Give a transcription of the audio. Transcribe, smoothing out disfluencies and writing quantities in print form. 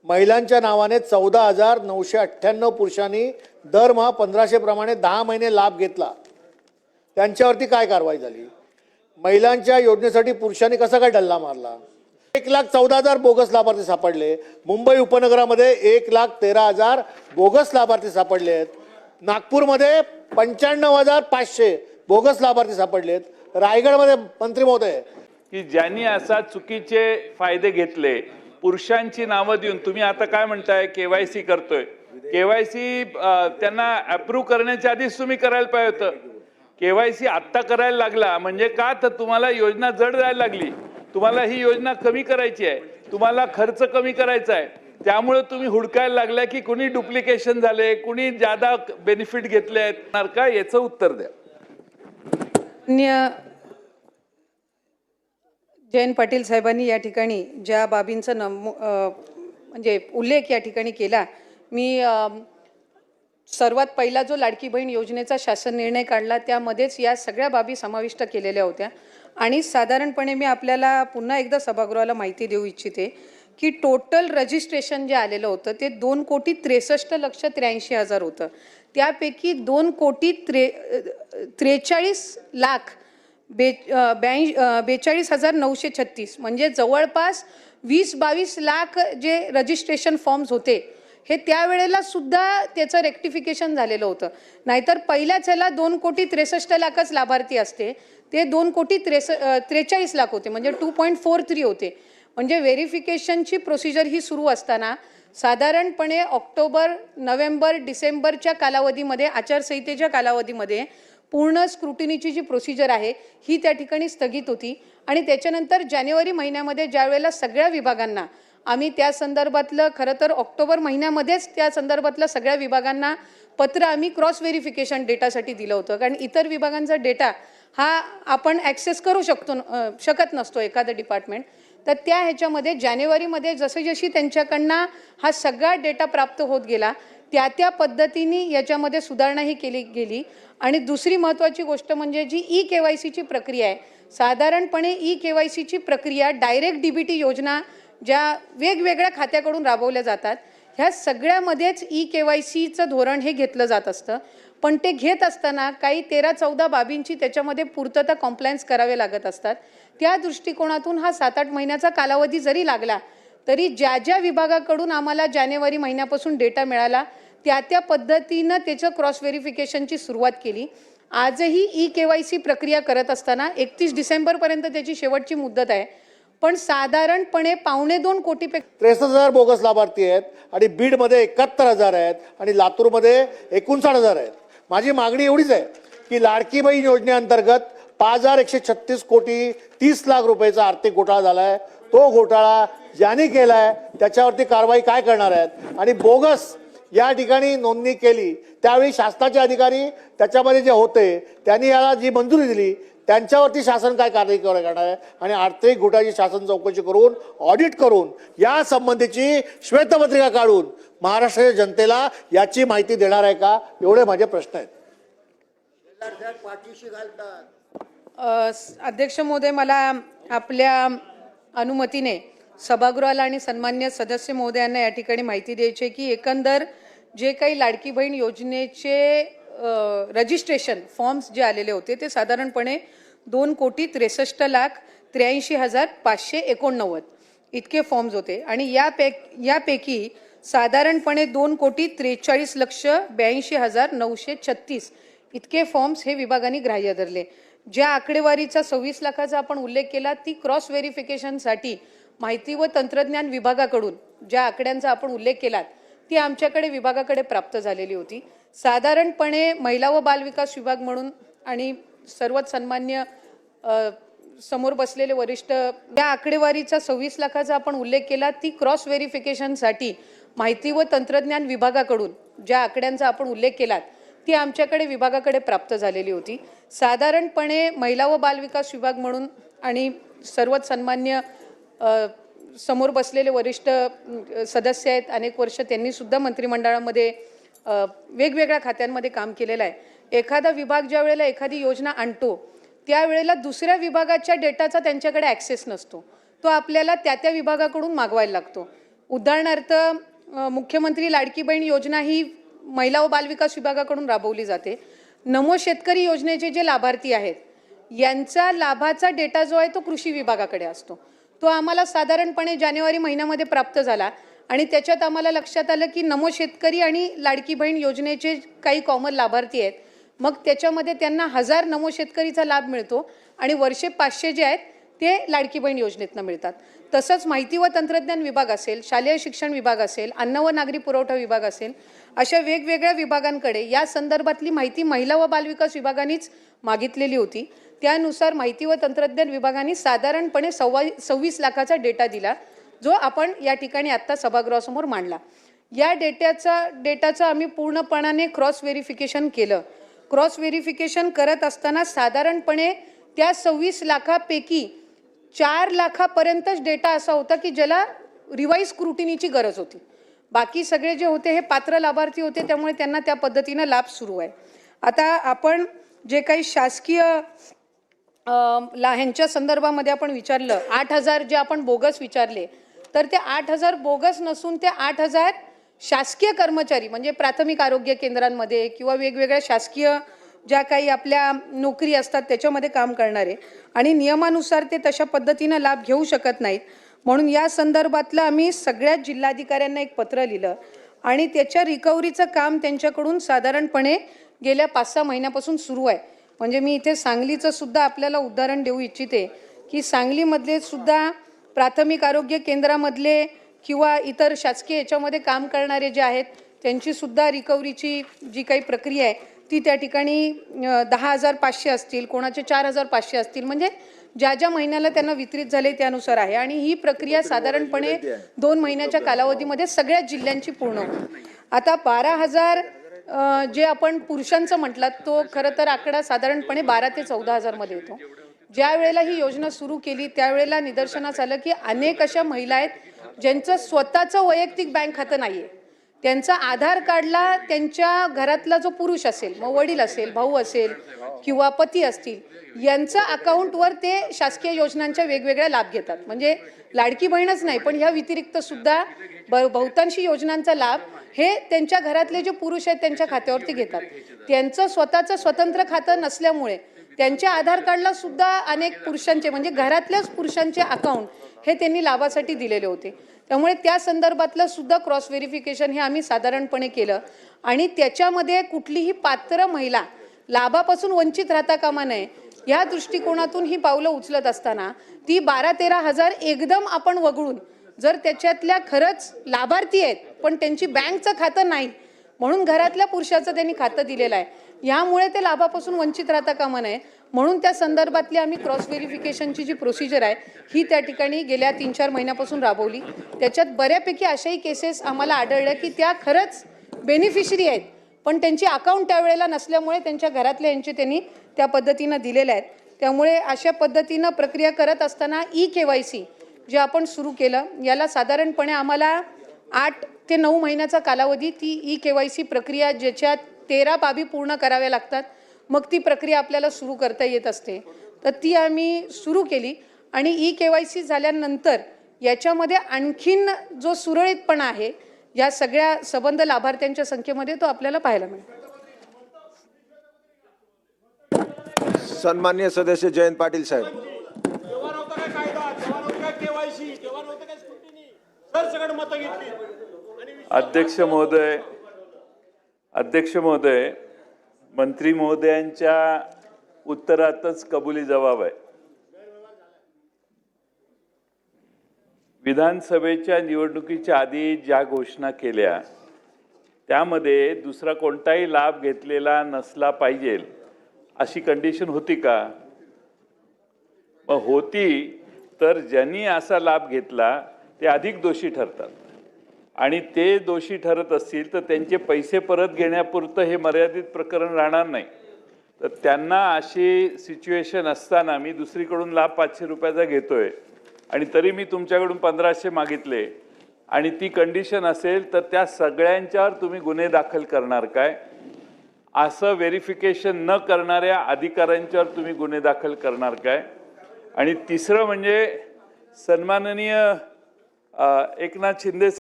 महिलांच्या नावाने 14,998 पुरुषांनी दरमहा 1,500 प्रमाणे 10 महिने लाभ घेतला। त्यांच्यावरती काय कारवाई झाली? महिलांच्या योजनेसाठी पुरुषांनी कसा काय डल्ला मारला? 1,14,000 बोगस लाभार्थी सापडले। मुंबई उपनगरामध्ये 1,13,000 बोगस लाभार्थी सापडले आहेत। नागपूरमध्ये 95,500 बोगस लाभार्थी सापडलेत। रायगडमध्ये मंत्री महोदय की ज्यांनी असा चुकीचे फायदे घेतले, पुरुषांची नावं देऊन तुम्ही आता काय म्हणताय केवायसी करतोय, केवायसी त्यांना अप्रूव्ह करण्याच्या आधीच तुम्ही करायला पाहिजे होतं। केवायसी आत्ता करायला लागला म्हणजे का, तर तुम्हाला योजना जड जायला लागली, तुम्हाला ही योजना कमी करायची आहे, तुम्हाला खर्च कमी करायचा आहे, त्यामुळे तुम्ही हुडकायला लागला की कुणी डुप्लिकेशन झाले, कुणी ज्यादा बेनिफिट घेतले आहेत का, याचं उत्तर द्या। जयंत पाटील साहेबांनी या ठिकाणी ज्या बाबींचा म्हणजे उल्लेख या ठिकाणी केला, मी सर्वात पहिला जो लाडकी बहीण योजनेचा शासन निर्णय काढला त्यामध्येच या सगळ्या बाबी समाविष्ट केलेल्या होत्या। आणि साधारणपणे मी आपल्याला पुन्हा एकदा सभागृहाला माहिती देऊ इच्छिते की टोटल रजिस्ट्रेशन जे आलेलं होतं ते 2,63,83,000 होतं। त्यापैकी 2,43,42,936 म्हणजे जवळपास 20-22 लाख जे रजिस्ट्रेशन फॉर्म्स होते हे त्यावेळेला सुद्धा त्याचं रेक्टिफिकेशन झालेलं होतं। नाहीतर पहिल्याच ह्याला 2,63,00,000च लाभार्थी असते, ते 2,43,00,000 होते, म्हणजे 2.43 होते। म्हणजे व्हेरिफिकेशनची प्रोसिजर ही सुरू असताना साधारणपणे ऑक्टोबर, नोव्हेंबर, डिसेंबरच्या कालावधीमध्ये, आचारसंहितेच्या कालावधीमध्ये पूर्ण स्क्रुटिनीची जी प्रोसिजर आहे ही त्या ठिकाणी स्थगित होती। आणि त्याच्यानंतर जानेवारी महिन्यामध्ये ज्या वेळेला सगळ्या विभागांना आम्ही त्या संदर्भातलं, खरं तर ऑक्टोबर महिन्यामध्येच त्या संदर्भातलं सगळ्या विभागांना पत्र आम्ही क्रॉस व्हेरिफिकेशन डेटासाठी दिलं होतं, कारण इतर विभागांचा डेटा हा आपण ॲक्सेस करू शकत नसतो एखादं डिपार्टमेंट। तर त्या ह्याच्यामध्ये जानेवारीमध्ये जशी त्यांच्याकडनं हा सगळा डेटा प्राप्त होत गेला त्या पद्धतीने याच्यामध्ये सुधारणाही केली गेली। आणि दुसरी महत्त्वाची गोष्ट म्हणजे जी ई-केवायसीची प्रक्रिया आहे, साधारणपणे ई-केवायसीची प्रक्रिया डायरेक्ट डीबीटी योजना ज्या वेगवेगळ्या खात्याकडून राबवल्या जातात ह्या सगळ्यामध्येच ई-केवायसीचं धोरण हे घेतलं जात असतं। पण ते घेत असताना काही 13-14 बाबींची त्याच्यामध्ये पूर्तता कॉम्प्लायन्स करावे लागत असतात। त्या दृष्टिकोनातून हा 7-8 महिन्याचा कालावधी जरी लागला तरी ज्या विभागाकडून आम्हाला जानेवारी महिन्यापासून डेटा मिळाला त्या पद्धतीनं त्याचं क्रॉस व्हेरिफिकेशनची सुरुवात केली। आजही ई-केवायसी प्रक्रिया करत असताना 31 डिसेंबरपर्यंत त्याची शेवटची मुदत आहे, पण साधारणपणे 2.25 कोटीपेक्षा 63,000 बोगस लाभार्थी आहेत आणि बीडमध्ये 71,000 आहेत आणि लातूरमध्ये 59,000 आहेत। माझी मागणी एवढीच आहे की लाडकी बहीण योजनेअंतर्गत 5,136 कोटी 30 लाख रुपयाचा आर्थिक घोटाळा झालाय। तो घोटाळा ज्यांनी केलाय त्याच्यावरती कारवाई काय करणार आहेत? आणि बोगस या ठिकाणी नोंदणी केली त्यावेळी शासनाचे अधिकारी त्याच्यामध्ये जे होते त्यांनी याला जी मंजुरी दिली त्यांच्यावरती शासन काय कारवाई करणार आहे? आणि आर्थिक घोटाळ्याची शासन चौकशी करून ऑडिट करून या संबंधीची श्वेतपत्रिका काढून महाराष्ट्राच्या जनतेला याची माहिती देणार आहे का? एवढे माझे प्रश्न आहेत। अध्यक्ष महोदय, मला आपल्या अनुमतीने सभागृहाला आणि सन्मान्य सदस्य महोदयांना या ठिकाणी माहिती द्यायची की एकंदर जे काही लाडकी बहीण योजनेचे रजिस्ट्रेशन फॉर्म्स जे आलेले होते ते साधारणपणे 2,63,83,589 इतके फॉर्म्स होते। आणि यापैकी साधारणपणे 2,43,82,936 इतके फॉर्म्स हे विभागाने ग्राह्य धरले। ज्या आकडेवारीचा 26 लाखाचा आपण उल्लेख केला ती क्रॉस व्हेरिफिकेशनसाठी माहिती व तंत्रज्ञान विभागाकडून ज्या आकड्यांचा आपण उल्लेख केला ती आमच्याकडे विभागाकडे प्राप्त झालेली होती। साधारणपणे महिला व बालविकास विभाग म्हणून आणि सर्वात सन्मान्य समोर बसलेले वरिष्ठ, या आकडेवारीचा 26 लाखाचा आपण उल्लेख केला ती क्रॉस व्हेरिफिकेशनसाठी माहिती व तंत्रज्ञान विभागाकडून ज्या आकड्यांचा आपण उल्लेख केला ती आमच्याकडे विभागाकडे प्राप्त झालेली होती। साधारणपणे महिला व बालविकास विभाग म्हणून आणि सर्वात सन्मान्य समोर बसलेले वरिष्ठ सदस्य आहेत, अनेक वर्ष त्यांनी सुद्धा मंत्रिमंडळामध्ये वेगवेगळ्या खात्यांमध्ये काम केलेलं आहे। एखादा विभाग ज्या वेळेला एखादी योजना आणतो त्यावेळेला दुसऱ्या विभागाच्या डेटाचा त्यांच्याकडे ॲक्सेस नसतो, तो आपल्याला त्या विभागाकडून मागवायला लागतो। उदाहरणार्थ मुख्यमंत्री लाडकी बहीण योजना ही महिला व बालविकास विभागाकडून राबवली जाते. नमो शेतकरी योजनेचे जे लाभार्थी आहेत यांचा लाभाचा डेटा जो आहे तो कृषी विभागाकडे असतो. तो आम्हाला साधारणपणे जानेवारी महिन्यामध्ये प्राप्त झाला आणि त्याच्यात आम्हाला लक्षात आलं की नमो शेतकरी आणि लाडकी बहीण योजनेचे काही कॉमन लाभार्थी आहेत. मग त्याच्यामध्ये त्यांना 1000 नमो शेतकरीचा लाभ मिळतो आणि वर्षे 500 जे आहेत ते लाडकी बहीण योजनेतनं मिळतात. तसंच माहिती व तंत्रज्ञान विभाग असेल, शालेय शिक्षण विभाग असेल, अन्न व नागरी पुरवठा विभाग असेल, अशा वेगवेगळ्या विभागांकडे या संदर्भातली माहिती महिला व बालविकास विभागानेच मागितलेली होती. त्यानुसार माहिती व तंत्रज्ञान विभागाने साधारणपणे 26 लाखाचा डेटा दिला, जो आपण या ठिकाणी आत्ता सभागृहासमोर मांडला. या डेटाचं आम्ही पूर्णपणाने क्रॉस व्हेरिफिकेशन केलं. क्रॉस व्हेरिफिकेशन करत असताना साधारणपणे त्या 26 लाखापैकी 4 लाखापर्यंतच डेटा असा होता की ज्याला रिवाईज स्क्रुटिनीची गरज होती. बाकी सगळे जे होते हे पात्र लाभार्थी होते, त्यामुळे त्यांना त्या पद्धतीनं लाभ सुरू आहे. आता आपण जे काही शासकीय ह्यांच्या संदर्भामध्ये आपण विचारलं, 8000 जे आपण बोगस विचारले, तर ते 8000 बोगस नसून ते 8000 शासकीय कर्मचारी म्हणजे प्राथमिक आरोग्य केंद्रांमध्ये किंवा वेगवेगळ्या शासकीय ज्या काही आपल्या नोकरी असतात त्याच्यामध्ये काम करणारे आणि नियमानुसार ते तशा पद्धतीनं लाभ घेऊ शकत नाहीत. म्हणून या संदर्भातलं आम्ही सगळ्या जिल्हाधिकाऱ्यांना एक पत्र लिहिलं आणि त्याच्या रिकव्हरीचं काम त्यांच्याकडून साधारणपणे गेल्या 5-6 महिन्यापासून सुरू आहे. म्हणजे मी इथे सांगलीचं सुद्धा आपल्याला उदाहरण देऊ इच्छिते की सांगलीमधले सुद्धा प्राथमिक आरोग्य केंद्रामधले किंवा इतर शासकीय याच्यामध्ये काम करणारे जे आहेत त्यांची सुद्धा रिकव्हरीची जी काही प्रक्रिया आहे ती त्या ठिकाणी 10,500 असतील, कोणाचे 4,500 असतील, म्हणजे ज्या महिन्याला त्यांना वितरित झाले त्यानुसार आहे. आणि ही प्रक्रिया साधारणपणे 2 महिन्याच्या कालावधीमध्ये सगळ्या जिल्ह्यांची पूर्ण होईल. आता 12,000 जे आपण पुरुषांचं म्हटलं तो खरं तर आकडा साधारणपणे 12 ते 14,000 मध्ये येतो. ज्या वेळेला ही योजना सुरू केली त्यावेळेला निदर्शनास आलं की अनेक अशा महिला आहेत ज्यांचं स्वतःचं वैयक्तिक बँक खातं नाही आहे. त्यांचा आधार कार्डला त्यांच्या घरातला जो पुरुष असेल, मग वडील असेल, भाऊ असेल किंवा पती असतील, यांच्या अकाउंटवर ते शासकीय योजनांच्या वेगवेगळ्या लाभ घेतात. म्हणजे लाडकी बहीणच नाही पण ह्या व्यतिरिक्त सुद्धा बहुतांशी योजनांचा लाभ हे त्यांच्या घरातले जे पुरुष आहेत त्यांच्या खात्यावरती घेतात. त्यांचं स्वतःचं स्वतंत्र खातं नसल्यामुळे त्यांच्या आधार कार्डला सुद्धा अनेक पुरुषांचे म्हणजे घरातल्याच पुरुषांचे अकाउंट हे त्यांनी लाभासाठी दिलेले होते. त्यामुळे त्या संदर्भातलं सुद्धा क्रॉस व्हेरिफिकेशन हे आम्ही साधारणपणे केलं आणि त्याच्यामध्ये कुठलीही पात्र महिला लाभापासून वंचित राहता कामा नये या दृष्टिकोनातून ही पावलं उचलत असताना ती 12-13 हजार एकदम आपण वगळून जर त्याच्यातल्या खरंच लाभार्थी आहेत पण त्यांची बँकचं खातं नाही म्हणून घरातल्या पुरुषाचं त्यांनी खातं दिलेलं आहे, यामुळे ते लाभापासून वंचित राहता कामा नये म्हणून त्या संदर्भातली आम्ही क्रॉस व्हेरिफिकेशनची जी प्रोसिजर आहे ही त्या ठिकाणी गेल्या 3-4 महिन्यापासून राबवली. त्याच्यात बऱ्यापैकी अशाही केसेस आम्हाला आढळल्या की त्या खरंच बेनिफिशरी आहेत पण त्यांची अकाउंट त्यावेळेला नसल्यामुळे त्यांच्या घरातल्या यांचे त्यांनी त्या पद्धतीनं दिलेले आहेत. त्यामुळे अशा पद्धतीनं प्रक्रिया करत असताना KYC जे आपण सुरू केलं याला साधारणपणे आम्हाला 8 ते 9 महिन्याचा कालावधी ती KYC प्रक्रिया ज्याच्यात 13 बाबी पूर्ण कराव्या लागतात मग ती प्रक्रिया आपल्याला सुरू करता येत असते. तर ती आम्ही सुरू केली आणि KYC झाल्यानंतर याच्यामध्ये आणखीन जो सुरळीतपणा आहे या सगळ्या सबंध लाभार्थ्यांच्या संख्येमध्ये तो आपल्याला पाहायला मिळतो. सन्माननीय सदस्य जयंत पाटील साहेब. अध्यक्ष महोदय, मंत्री महोदयांच्या उत्तरातच कबुली जबाब आहे. विधानसभेच्या निवडणुकीच्या आधी ज्या घोषणा केल्या त्यामध्ये दुसरा कोणताही लाभ घेतलेला नसला पाहिजे अशी कंडिशन होती का? मग होती तर ज्यांनी असा लाभ घेतला ते अधिक दोषी ठरतात आणि ते दोषी ठरत असतील तर त्यांचे पैसे परत घेण्यापुरतं हे मर्यादित प्रकरण राहणार नाही. तर त्यांना अशी सिच्युएशन असताना मी दुसरीकडून लाभ 500 रुपयाचा घेतोय आणि तरी मी तुमच्याकडून 1500 मागितले आणि ती कंडिशन असेल तर त्या सगळ्यांच्यावर तुम्ही गुन्हे दाखल करणार काय? असं व्हेरिफिकेशन न करणाऱ्या अधिकाऱ्यांच्यावर तुम्ही गुन्हे दाखल करणार काय? आणि तिसरं म्हणजे सन्माननीय एकनाथ शिंदे